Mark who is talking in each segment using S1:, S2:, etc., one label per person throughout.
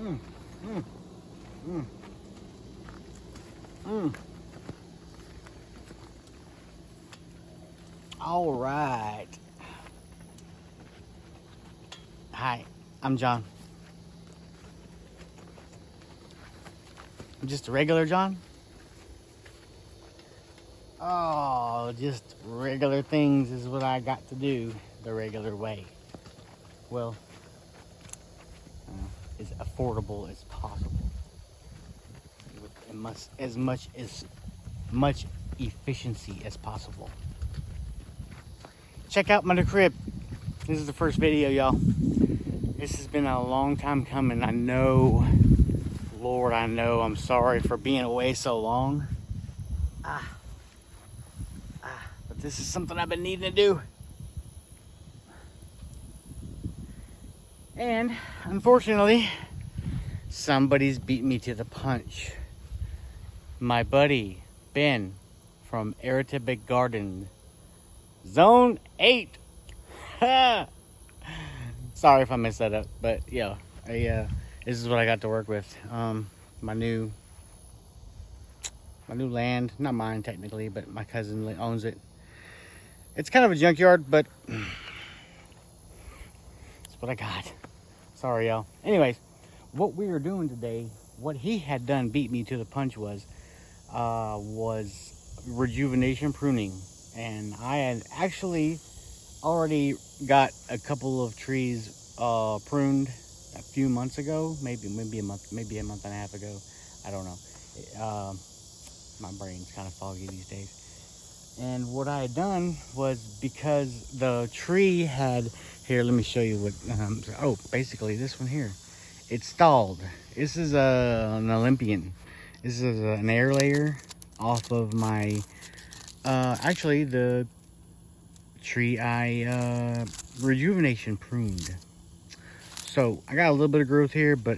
S1: Mm, mm, mm, mm. All right. Hi, I'm John. I'm just a regular John. Oh, just regular things is what I got to do the regular way. Well, as affordable as possible. With as much efficiency as possible. Check out my new crib. This is the first video, y'all. This has been a long time coming. I know, Lord, I know. I'm sorry for being away so long. But this is something I've been needing to do. And unfortunately, somebody's beat me to the punch. My buddy, Ben, from Eritibic Garden, Zone 8. Sorry if I messed that up, but yeah, this is what I got to work with. My new land, not mine technically, but my cousin owns it. It's kind of a junkyard, but it's what I got. Sorry, y'all. Anyways, what we are doing today, what he had done beat me to the punch was rejuvenation pruning, and I had actually already got a couple of trees pruned a few months ago, maybe a month and a half ago. I don't know. My brain's kind of foggy these days. And what I had done was, because the tree had, here, let me show you what, basically this one here, it's stalled. This is an Olympian. This is an air layer off of my, actually the tree I rejuvenation pruned. So I got a little bit of growth here, but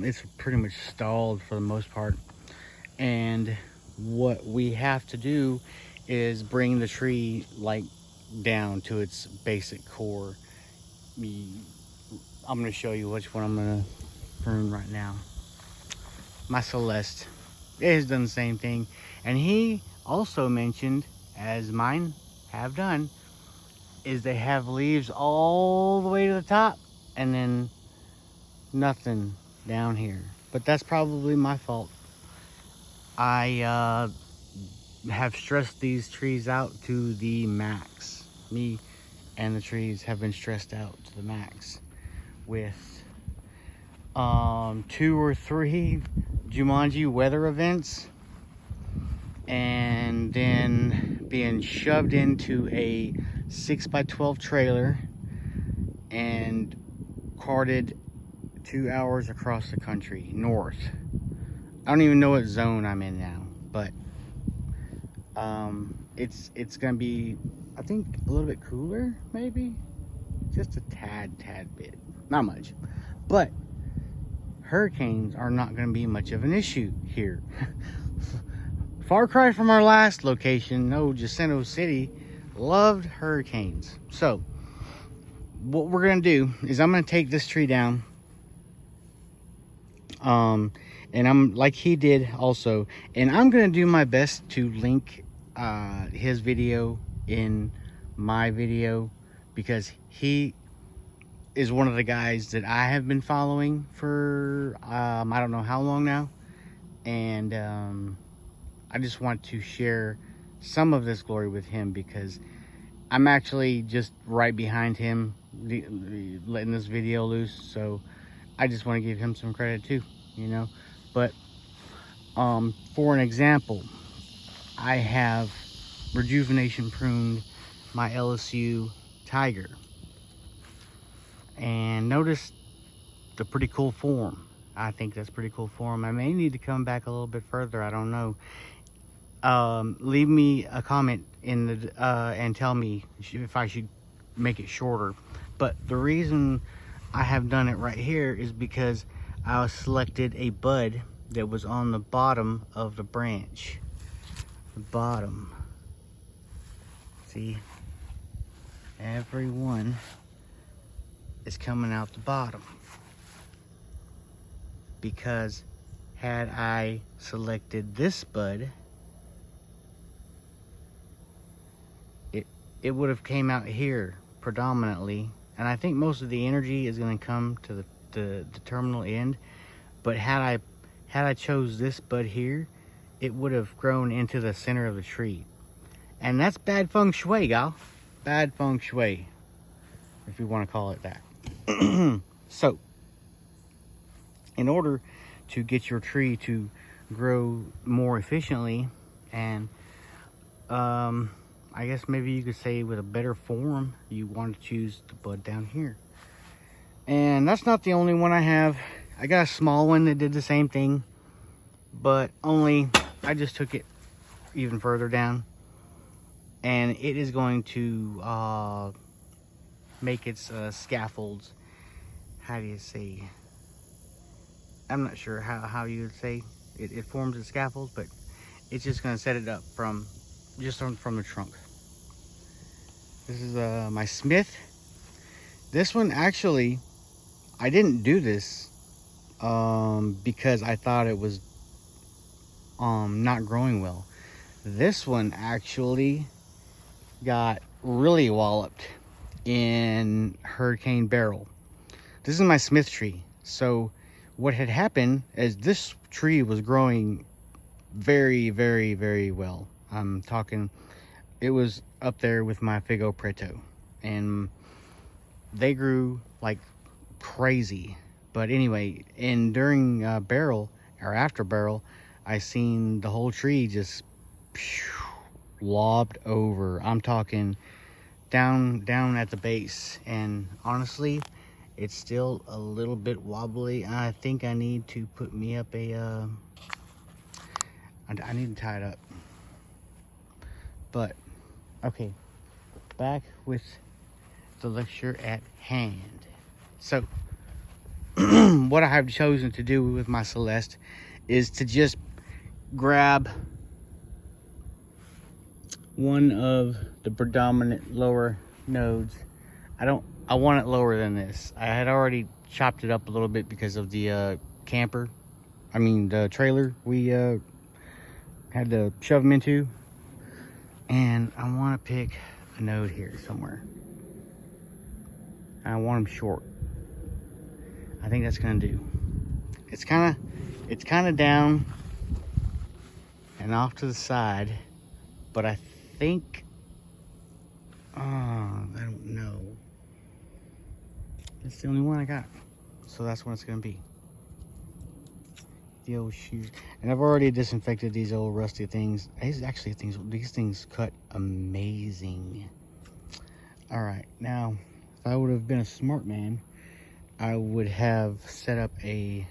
S1: it's pretty much stalled for the most part. And what we have to do is bring the tree like down to its basic core. I'm going to show you which one I'm going to prune right now. My Celeste, it has done the same thing, and he also mentioned, as mine have done, is they have leaves all the way to the top and then nothing down here. But that's probably my fault. I have stressed these trees out to the max. Me and the trees have been stressed out to the max with 2 or 3 Jumanji weather events, and then being shoved into a 6x12 trailer and carted 2 hours across the country north. I don't even know what zone I'm in now, but it's gonna be, I think, a little bit cooler, maybe just a tad bit, not much, but hurricanes are not going to be much of an issue here. Far cry from our last location. No, Jacinto City loved hurricanes. So what we're going to do is I'm going to take this tree down, and I'm like he did also, and I'm going to do my best to link his video in my video, because he is one of the guys that I have been following for I don't know how long now, and I just want to share some of this glory with him, because I'm actually just right behind him letting this video loose. So I just want to give him some credit too, you know. But for an example, I have rejuvenation pruned my LSU Tiger, and notice the pretty cool form. I think that's pretty cool form. I may need to come back a little bit further, I don't know. Leave me a comment in the and tell me if I should make it shorter. But the reason I have done it right here is because I selected a bud that was on the bottom of the branch. The bottom. See? Every one is coming out the bottom. because had I selected this bud, it would have came out here predominantly, and I think most of the energy is going to come to the terminal end. But had I chose this bud here, it would have grown into the center of the tree, and that's bad feng shui, gal. Bad feng shui, if you want to call it that. So, in order to get your tree to grow more efficiently, and I guess maybe you could say with a better form, you want to choose the bud down here. And that's not the only one I have. I got a small one that did the same thing, but only I just took it even further down, and it is going to make its scaffolds. How do you say? I'm not sure how you would say it forms its scaffolds, but it's just going to set it up from the trunk. This is my Smith. This one, actually, I didn't do this because I thought it was not growing well. This one actually got really walloped in Hurricane Barrel. This is my Smith tree. So what had happened is this tree was growing very, very, very well. I'm talking, it was up there with my Figo Preto, and they grew like crazy. But anyway, during Barrel, or after Barrel, I seen the whole tree just lobbed over. I'm talking down at the base, and honestly, it's still a little bit wobbly. I think I need to put me up a I need to tie it up. But okay, back with the lecture at hand. So what I have chosen to do with my Celeste is to just grab one of the predominant lower nodes. I want it lower than this. I had already chopped it up a little bit because of the the trailer we had to shove them into. And I want to pick a node here somewhere. I want them short. I think that's gonna do. It's kind of down and off to the side, but I think, I don't know. It's the only one I got, so that's what it's gonna be. The old shoes, and I've already disinfected these old rusty things. These things cut amazing. All right, now if I would have been a smart man, I would have set up a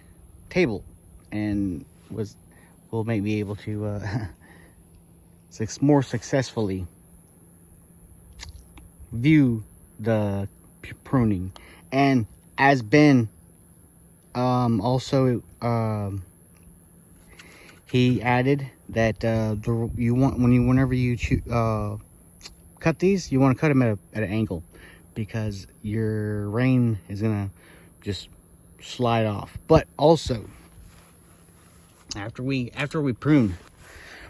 S1: table and will make me able to more successfully view the pruning. And as Ben also he added that whenever you cut these, you want to cut them at an angle, because your rain is gonna just slide off. But also, after we prune,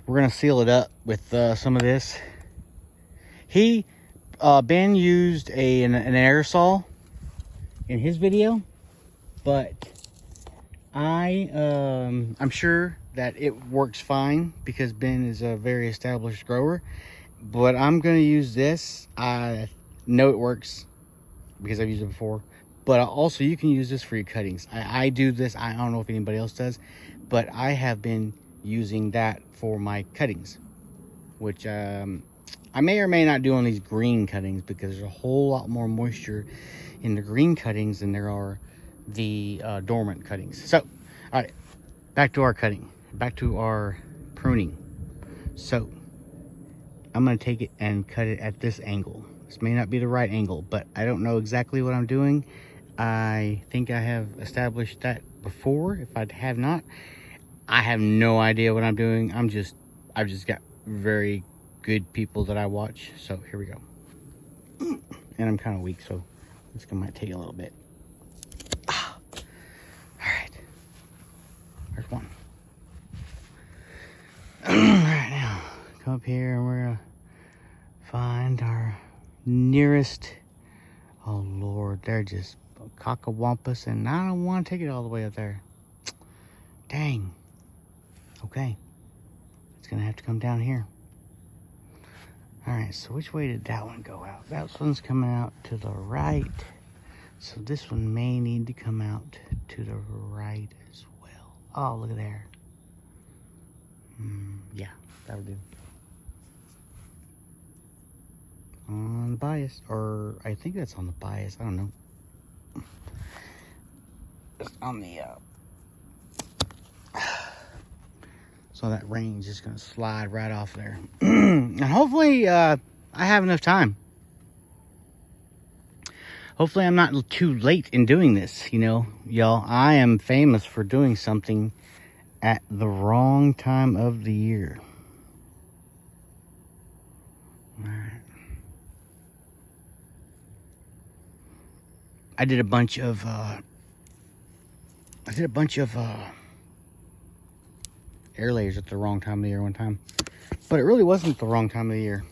S1: we're gonna seal it up with some of this. Ben used an aerosol in his video, but I'm sure that it works fine because Ben is a very established grower. But I'm gonna use this. I know it works because I've used it before. But also, you can use this for your cuttings. I do this. I don't know if anybody else does, but I have been using that for my cuttings, which I may or may not do on these green cuttings, because there's a whole lot more moisture in the green cuttings than there are the dormant cuttings. So, all right, back to our cutting, back to our pruning. So, I'm going to take it and cut it at this angle. This may not be the right angle, but I don't know exactly what I'm doing. I think I have established that before. If I have not, I have no idea what I'm doing. I've just got very good people that I watch. So here we go. And I'm kind of weak, so this might take a little bit. All right. come up here and we're gonna find our nearest. Oh Lord, they're just cockawampus, and I don't want to take it all the way up there. Dang. Okay, it's gonna have to come down here. All right, so which way did that one go out? That one's coming out to the right. So this one may need to come out to the right as well. Oh, look at there. Yeah, that'll do. On the bias, or I think that's on the bias. I don't know. It's on the so that range is gonna slide right off there. And hopefully I have enough time. Hopefully I'm not too late in doing this, you know, y'all. I am famous for doing something at the wrong time of the year. All right. I did a bunch of air layers at the wrong time of the year one time, but it really wasn't the wrong time of the year.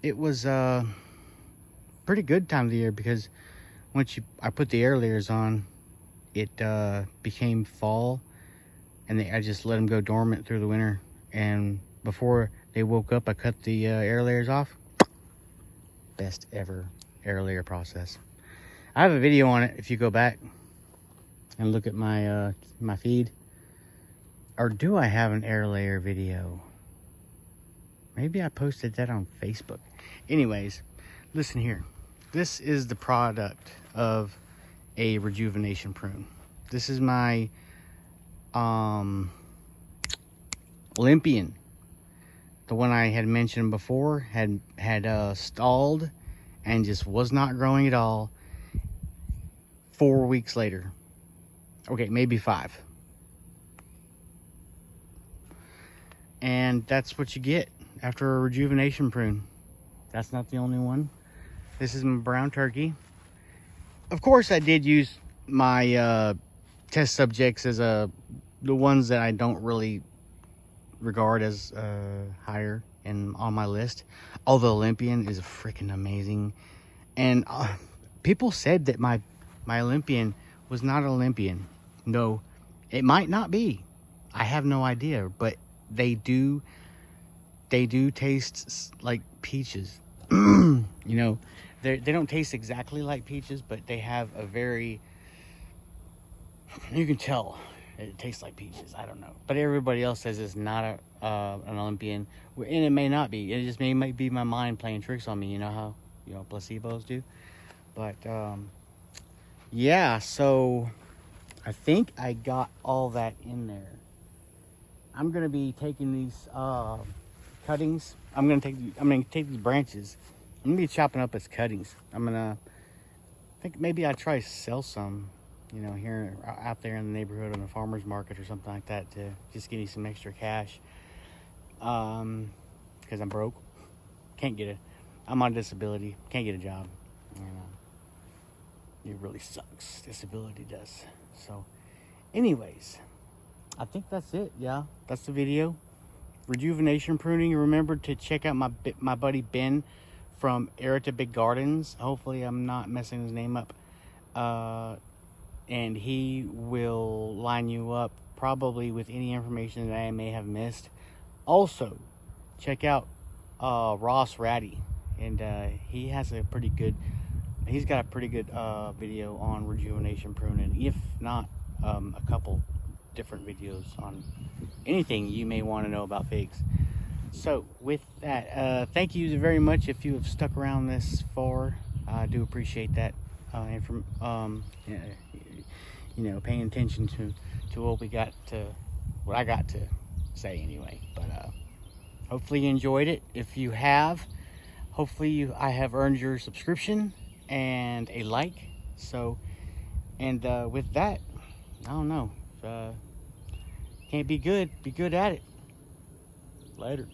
S1: It was pretty good time of the year, because once I put the air layers on, it became fall, and I just let them go dormant through the winter, and before they woke up I cut the air layers off. Best ever air layer process. I have a video on it if you go back and look at my my feed. Or do I have an air layer video? Maybe I posted that on Facebook. Anyways, listen here. This is the product of a Rejuvenation prune. This is my Olympian. The one I had mentioned before had stalled and just was not growing at all. 4 weeks later. Okay, maybe 5. And that's what you get after a Rejuvenation prune. That's not the only one. This is my brown turkey. Of course, I did use my test subjects as the ones that I don't really regard as higher on my list. Although Olympian is freaking amazing. And people said that my Olympian was not Olympian. No, it might not be. I have no idea, but they do taste like peaches. You know, they don't taste exactly like peaches, but they have a very, you can tell it tastes like peaches. I don't know, but everybody else says it's not an Olympian, and it may not be. It just might be my mind playing tricks on me. You know how placebos do. But yeah, so I think I got all that in there. I'm gonna be taking these cuttings. I'm gonna take these branches. I'm gonna be chopping up as cuttings. I think maybe I'll try to sell some, you know, here out there in the neighborhood on the farmer's market or something like that, to just give me some extra cash. Because I'm broke. I'm on disability. Can't get a job. It really sucks. Disability does. So, anyways, I think that's it. Yeah, that's the video. Rejuvenation pruning. Remember to check out my buddy Ben from Erita Big Gardens. Hopefully I'm not messing his name up. And he will line you up probably with any information that I may have missed. Also, check out Ross Ratty, and he's got a pretty good video on rejuvenation pruning, if not a couple different videos on anything you may want to know about figs. So with that, thank you very much if you have stuck around this far. I do appreciate that, paying attention to what I got to say anyway. But hopefully you enjoyed it. If you have, hopefully I have earned your subscription and a like. So, and with that, I don't know. Can't be good. Be good at it. Later.